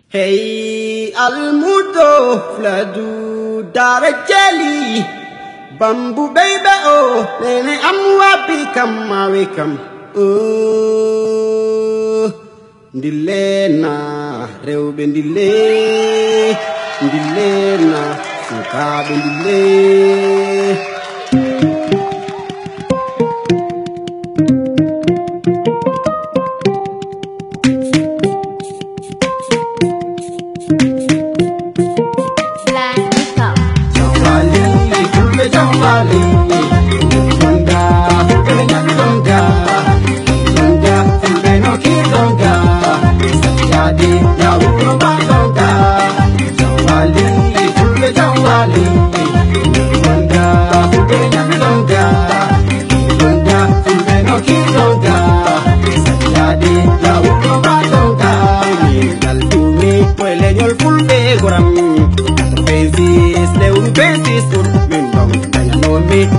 Hey almudo fladu darajali bambu baby oh nene amwa bikam mawekam ndilena rewbe ndilena sukabe ndile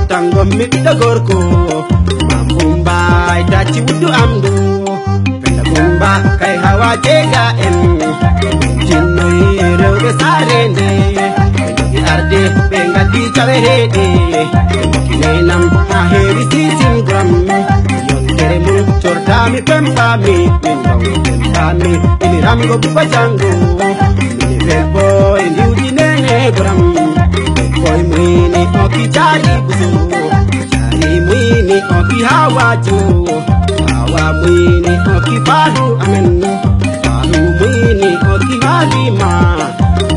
tango mitta gorko mambumba daci wudu amdu penda gumba kay hawa jega en jinnoy rewbe sarende di arde be ngadi cawerede kinenam ha heri sisin gram yon tere mun chordami pempami pempami ini ramgo bubajango ini bebo ini udinene gram boy mwini oki jari buzu jari mwini oki hawaju hawa mwini oki faru amen faru mwini oki halima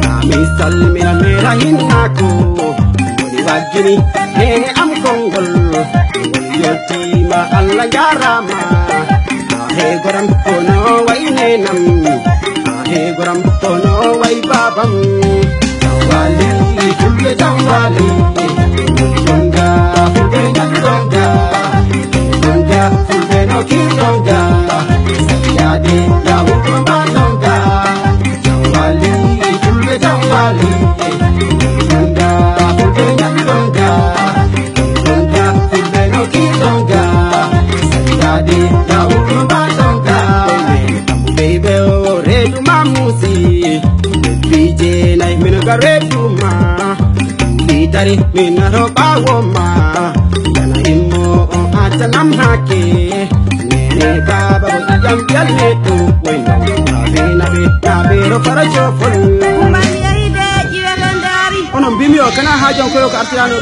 nami salmina mera hinnako woni wajini nene am kongol woni yotima Allah jarama ahe goram kono way nenam ahe goram kono way babam wali kulbe tawali donga fulbe donga donga fulbe no donga yadi lawu donga wali kulbe tawali donga fulbe donga donga fulbe no donga yadi lawu donga baby redu mamusi bije nai minugaredu dari minaro bawoma yana immo atanam hake nene baba jam jalle tu wendo nabe ro farajo fol mani ayde jiwelendari onon bimi o kana hajon ko artirano